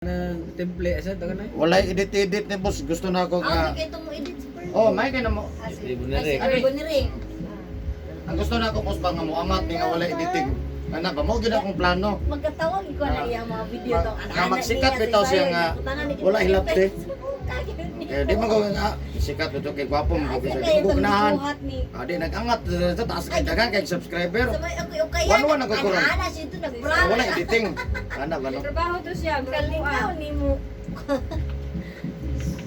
Template asa ta kanay. Wala edit-edit ni boss. Gusto na ako nga. Okay, ito mo edit super. Oh, may kay na mo. Ibo na rin. Ay, ni Ring. Ang gusto na ako boss ba nga mo angat ni nga wala editing. Ana ba mo gyud akong plano. Magkatawag ko na iya mga video tong Nga magsikat bitaw siya nga wala hilapte. Eh di man ko nga sikat ito kay gwapo mo Kasi bisa kayo ko itong ganahan. buhat ni. Adi nag-angat sa taas kay dagan kay subscriber. Sabay ako kaya. Wala na nagkukulang. Ana siya ito nag-brand. Wala editing. Ana ba no? Trabaho to siya, Kalinaw magkuhan. ni mo.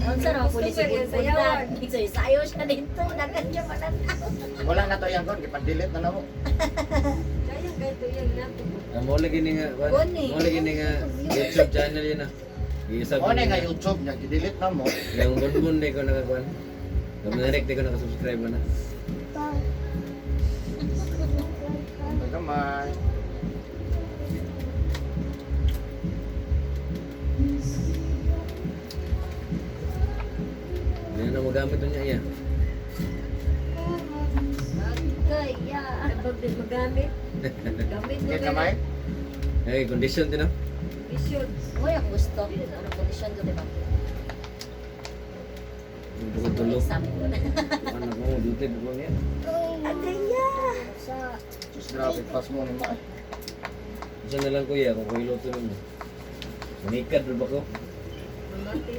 Ang sarap po ni Super yan, Sipon sayawan. na. Sayo siya dito. Dagan siya mananaw. Wala na to yang kon gipa-delete na namo. Kaya ganito yan nato. Mo lagi ni nga. Goni. Mo lagi ni nga YouTube channel yun ah. Isa Mo na nga YouTube nya gi-delete na mo. Yung bunbun di ko nakakuan. Kami direct di ko nakasubscribe na. Gamay. Hindi na magamit ito niya iya. Kaya. Kapag din magamit, gamit mo Kay gamay. Ay, condition din ah. Isyon. Uy, ang gusto. Ano kondisyon ko, diba? Bukod tulo. Exam ko na. Ano ko mo dutid ko niya. Adaya! Sa... Just grabe pas mo ni mo. Isa na lang kuya kung kuya luto mo. Manikad ba ko? Mamati.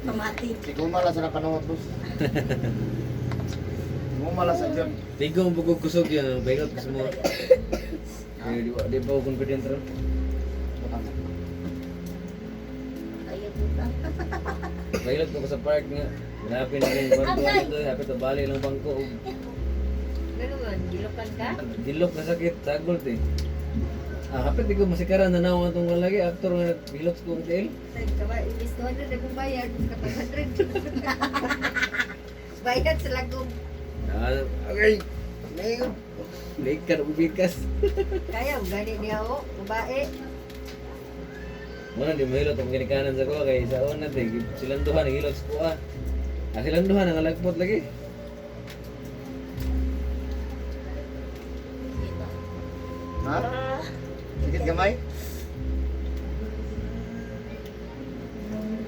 Pamati. Si Gumala sa nakanawat boss. Gumala sa dyan. Tigo ang bukog kusog yan. Baikot ko semua. Di ba ako confident rin? Ayaw puta. Bailot ko sa park nga. Hanapin na yung bangko dito. Hapit na bali lang bangko. Ano man, gilokan ka? Dilok na sakit. Sagol eh. Hapit di ko masikaran na nawa itong lagi. Actor nga bilok ko ang tiil. Ay, kawai, ilis 200 na kong bayad. Kapag 100. Bayad sa lagong. Okay. Ngayon. Likan ang bikas. Kaya, gani niya ako, babae. Muna di mahilot ang kinikanan sa kuha. Kaya sa una silang duha nahilot sa kuha. Silang duha nangalagpot lagi. Ha? Sikit gamay?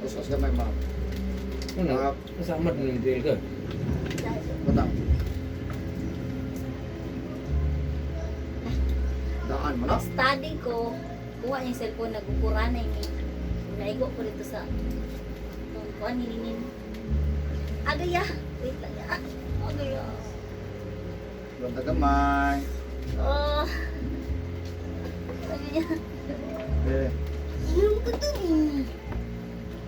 Kuskus gamay ma. Ano? Kasama din yung tiil ka. Butang. Daan mo na. Study ko, kuha yung cellphone, nagkukura na yung naigo ko dito sa kuha nilinin. Agaya! Wait lang ya. Agaya. Butang gamay. Oh. Agaya. Eh. Inom ko to.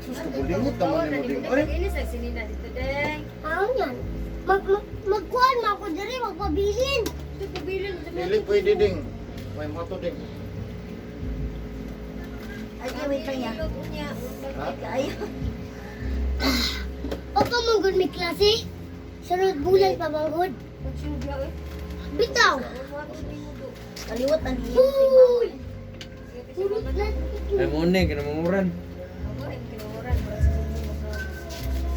Sus, kabulingot naman ni mo ding. Oy. Inis ang sinina dito, deng. Ano yan? Magkuhan mo ako diri, magpabilin. Ito, pabilin. Dili pwede ding. May mga to ding. Agaya, wait lang ya. Ha? Agaya. Opo manggod may klase. Sunod bulan pa manggod. Bitaw. Kaliwat ang hiyo. Uy! Sunod na. Ay mo na, kinamamuran.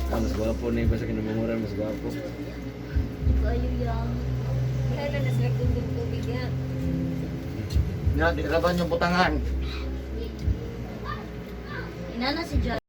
Mas gwapo na yung basta kinamamuran, mas gwapo. Kayo yang. Kailan na sila kundong tubig yan? Nya di raban yung butangan. Inana si John.